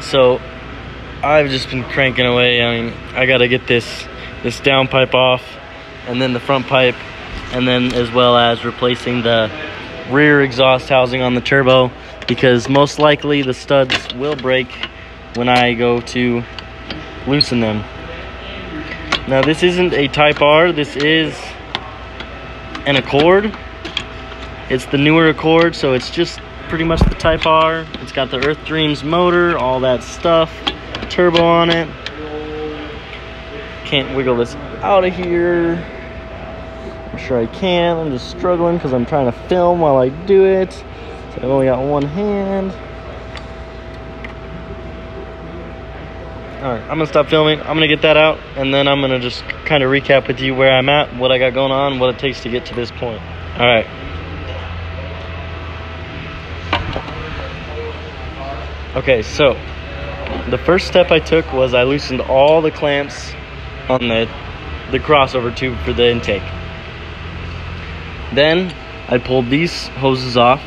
So I've just been cranking away. I mean, I gotta get this downpipe off, and then the front pipe, and then as well as replacing the rear exhaust housing on the turbo, because most likely the studs will break when I go to loosen them. Now this isn't a Type R, this is an Accord. It's the newer Accord, so it's just pretty much the Type R. It's got the Earth Dreams motor, all that stuff, turbo on it. Can't wiggle this out of here. I'm sure I can. I'm just struggling because I'm trying to film while I do it. So I've only got one hand. Alright, I'm gonna stop filming. I'm gonna get that out, and then I'm gonna just kind of recap with you where I'm at, what I got going on, what it takes to get to this point. Alright. Okay, so the first step I took was I loosened all the clamps on the crossover tube for the intake. Then I pulled these hoses off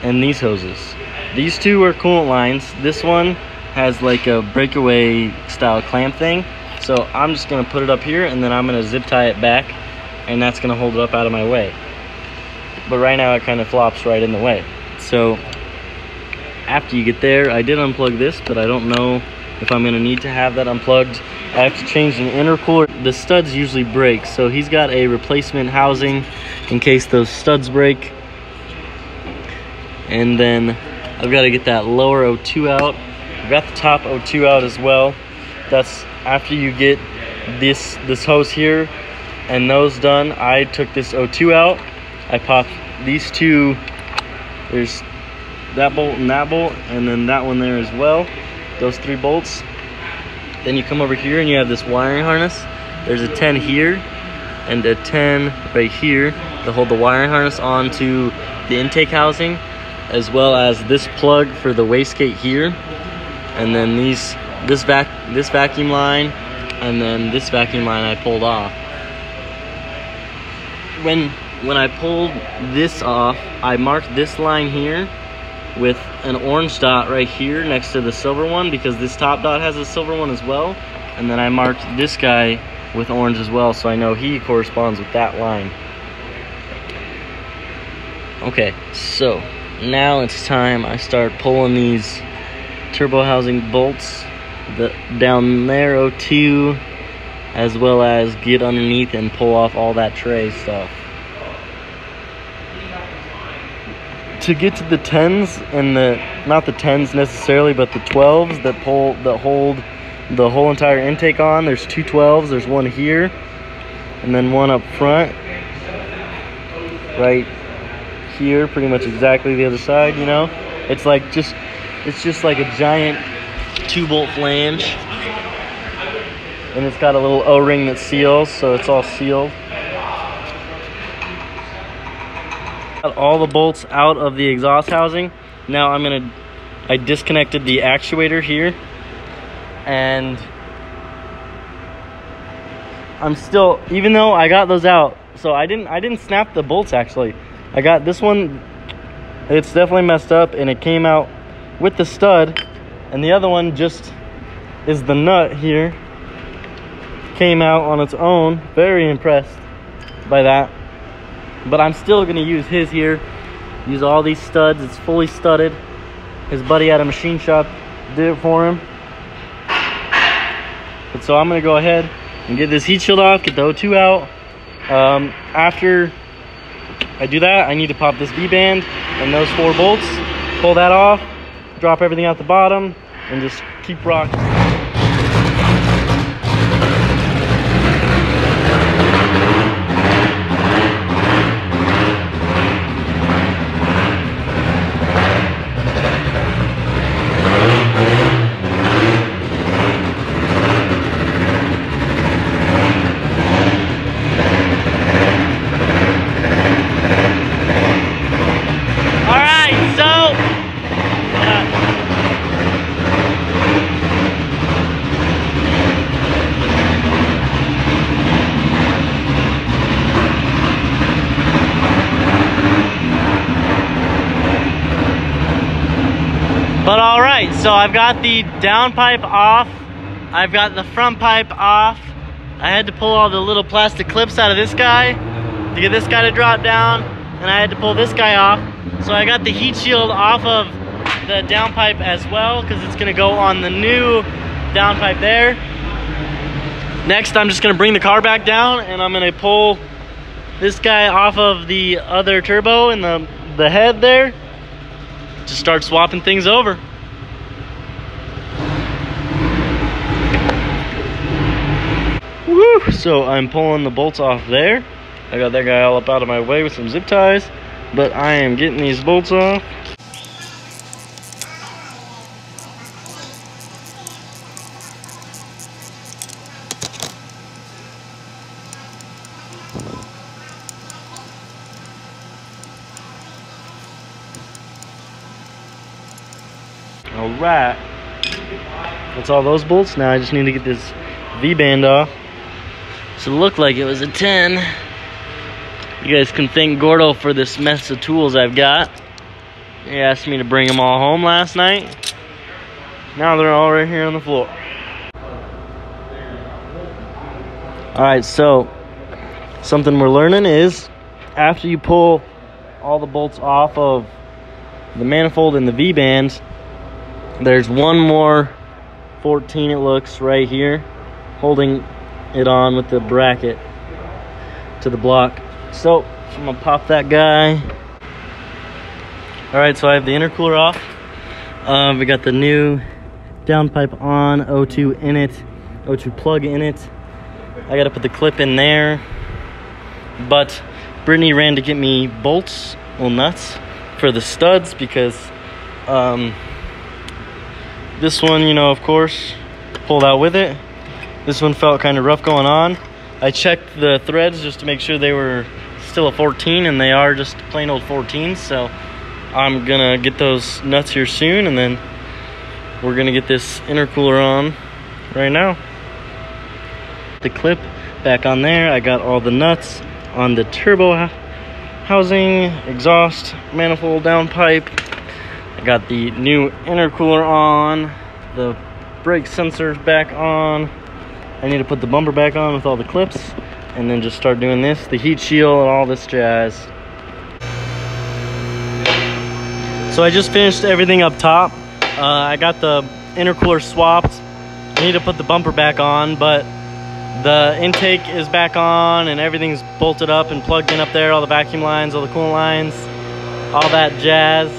and these hoses. These two are coolant lines. This one has like a breakaway style clamp thing. So I'm just gonna put it up here, and then I'm gonna zip tie it back, and that's gonna hold it up out of my way. But right now it kind of flops right in the way. So after you get there, I did unplug this, but I don't know if I'm gonna need to have that unplugged. I have to change an intercooler. The studs usually break, so he's got a replacement housing in case those studs break. And then I've got to get that lower O2 out. I've got the top O2 out as well. That's after you get this hose here and those done. I took this O2 out. I popped these two. There's that bolt, and then that one there as well. Those 3 bolts. Then you come over here and you have this wiring harness. There's a 10 here and a 10 right here to hold the wiring harness onto the intake housing, as well as this plug for the wastegate here, and then this vacuum line, and then this vacuum line I pulled off. When I pulled this off, I marked this line here with an orange dot right here next to the silver one, because this top dot has a silver one as well, and then I marked this guy with orange as well, so I know he corresponds with that line. Okay, so now it's time I start pulling these turbo housing bolts down there, O2, as well as get underneath and pull off all that tray stuff. To get to the 10s, and not the 10s necessarily, but the 12s that hold the whole entire intake on, there's 2 12s. There's one here, and then one up front, right here, pretty much exactly the other side. You know, it's just like a giant 2-bolt flange, and it's got a little O-ring that seals, so it's all sealed. Got all the bolts out of the exhaust housing. Now I disconnected the actuator here, and I'm still, even though I got those out, so I didn't snap the bolts actually. I got this one, it's definitely messed up, and it came out with the stud, and the other one just is the nut here, came out on its own. Very impressed by that. But I'm still gonna use his here, use all these studs. It's fully studded. His buddy at a machine shop did it for him. But so I'm gonna go ahead and get this heat shield off, get the O2 out. After I do that, I need to pop this V-band and those 4 bolts, pull that off, drop everything out the bottom, and just keep rocking. right, so I've got the down pipe off. I've got the front pipe off. I had to pull all the little plastic clips out of this guy to get this guy to drop down, and I had to pull this guy off. So I got the heat shield off of the down pipe as well, because it's gonna go on the new down pipe there. Next, I'm just gonna bring the car back down, and I'm gonna pull this guy off of the other turbo in the head there. Just start swapping things over. Woo! So I'm pulling the bolts off there. I got that guy all up out of my way with some zip ties, but I am getting these bolts off. All right, that's all those bolts. Now I just need to get this V-band off. So it looked like it was a 10. You guys can thank Gordo for this mess of tools I've got. He asked me to bring them all home last night. Now they're all right here on the floor. All right, so something we're learning is after you pull all the bolts off of the manifold and the V-bands, there's one more 14, it looks, right here, holding it on with the bracket to the block. So I'm gonna pop that guy. All right, so I have the intercooler off. We got the new downpipe on, O2 in it, O2 plug in it. I gotta put the clip in there, but Brittany ran to get me bolts, well, nuts for the studs, because this one, you know, of course, pulled out with it. This one felt kind of rough going on. I checked the threads just to make sure they were still a 14, and they are just plain old 14s. So I'm gonna get those nuts here soon, and then we're gonna get this intercooler on right now. The clip back on there. I got all the nuts on the turbo housing, exhaust, manifold, downpipe. I got the new intercooler on, the brake sensors back on. I need to put the bumper back on with all the clips, and then just start doing this, the heat shield and all this jazz. So I just finished everything up top. I got the intercooler swapped. I need to put the bumper back on, but the intake is back on and everything's bolted up and plugged in up there, all the vacuum lines, all the coolant lines, all that jazz.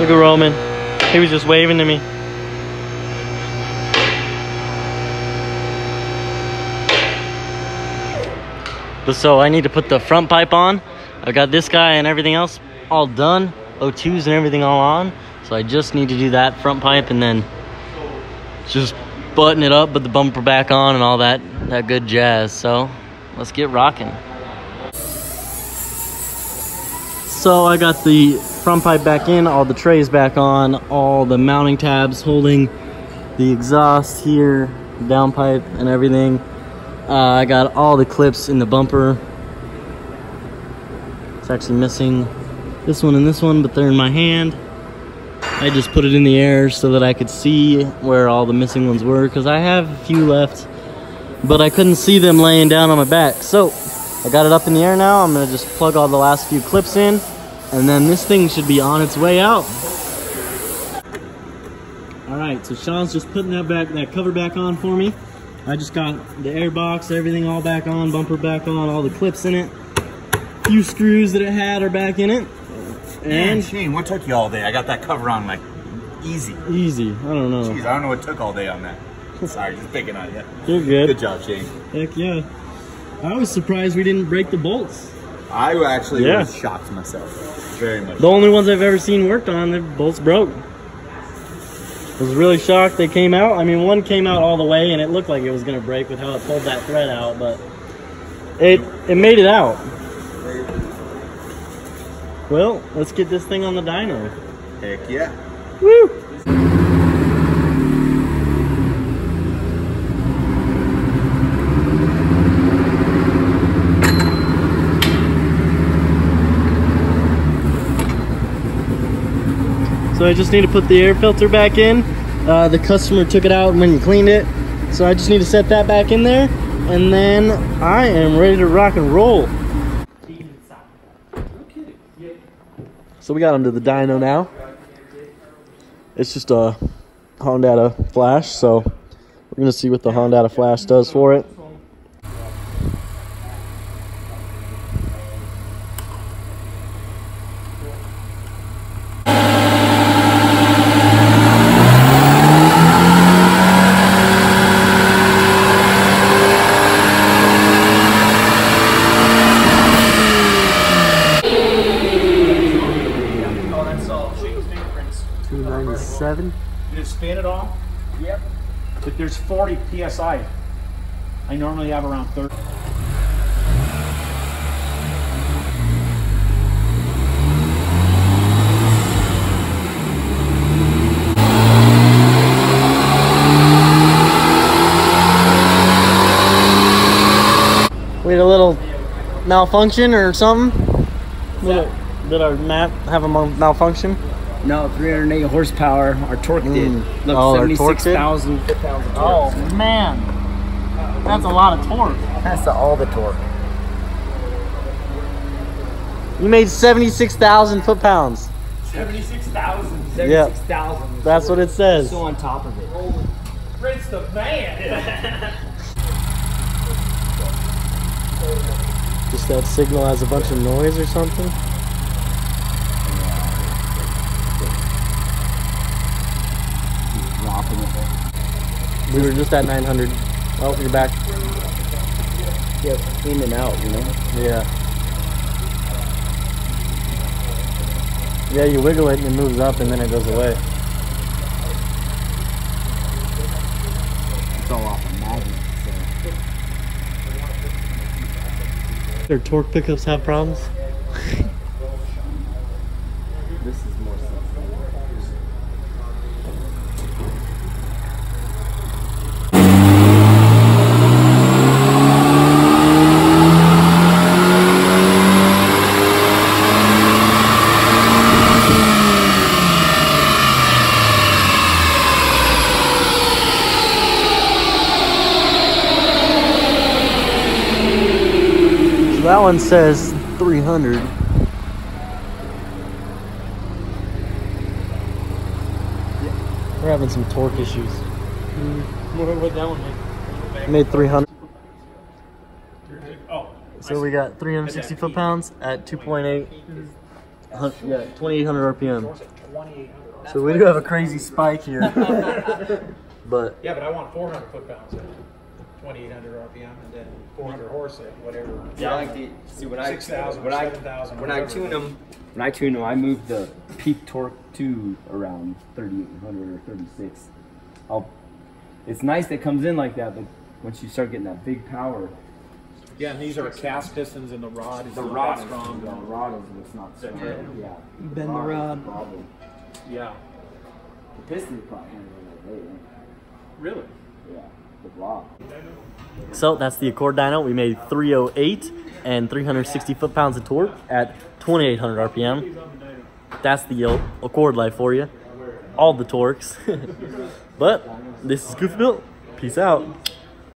Look at Roman. He was just waving to me. But so I need to put the front pipe on. I've got this guy and everything else all done. O2s and everything all on. So I just need to do that front pipe and then just button it up, put the bumper back on and all that good jazz. So let's get rocking. So I got the front pipe back in, all the trays back on, all the mounting tabs holding the exhaust here, downpipe and everything. I got all the clips in the bumper. It's actually missing this one and this one, but they're in my hand. I just put it in the air so that I could see where all the missing ones were, because I have a few left, but I couldn't see them laying down on my back. So I got it up in the air now. I'm gonna just plug all the last few clips in, and then this thing should be on its way out. All right, so Sean's just putting that cover back on for me. I just got the air box, everything all back on, bumper back on, all the clips in it. A few screws that it had are back in it. And Shane, what took you all day? I got that cover on like easy. Easy, I don't know. Jeez, I don't know what took all day on that. Sorry, just picking on you. You're good. Good job, Shane. Heck yeah. I was surprised we didn't break the bolts. I actually was shocked myself. Very much. The only ones I've ever seen worked on, the bolts broke. I was really shocked they came out. I mean, one came out all the way and it looked like it was gonna break with how it pulled that thread out, but it made it out. Well, let's get this thing on the dyno. Heck yeah. Woo! So I just need to put the air filter back in. The customer took it out when you cleaned it. So I just need to set that back in there. And then I am ready to rock and roll. So we got into the dyno now. It's just a Honda flash, so we're gonna see what the Honda flash does for it. $297. You just spin it all? Yep. But there's 40 PSI. I normally have around 30. We had a little malfunction or something? Did our map have a malfunction? No, 308 horsepower. Our torque did. Look, 76,000 foot-pounds of torque. Oh man, that's a lot of torque. That's all the torque. You made 76,000 foot-pounds. 76,000. 76,000. That's what it says. So on top of it. Rinse the van. Just that signal has a bunch of noise or something. We were just at 900. Oh, you're back. Yeah, in and out, you know? Yeah. Yeah, you wiggle it and it moves up and then it goes away. It's all off of magnet, so. Their torque pickups have problems? This is more sensitive. That one says 300. We're having some torque issues. What would that one make? Made 300. Oh. So we got 360 foot-pounds at 2.8. Yeah, 2,800 RPM. So we do have a crazy spike here. But Yeah, but I want 400 foot-pounds at 2,800 RPM and then 400 horse at whatever. Yeah, I like the see when 6,000 or 7,000. when I tune them, I move the peak torque to around 3,800 or 36. It's nice that it comes in like that, but once you start getting that big power, Yeah, and these are cast pistons and the rod is the not rod that is strong. the rod is what's not strong. Yeah, Bend the rod. is the problem. Yeah. The piston probably handling it later. Really? Yeah, the rod. so that's the Accord dyno. We made 308 and 360 foot-pounds of torque at 2,800 RPM. That's the Accord life for you. All the torques. But this is Goofy Built. Peace out.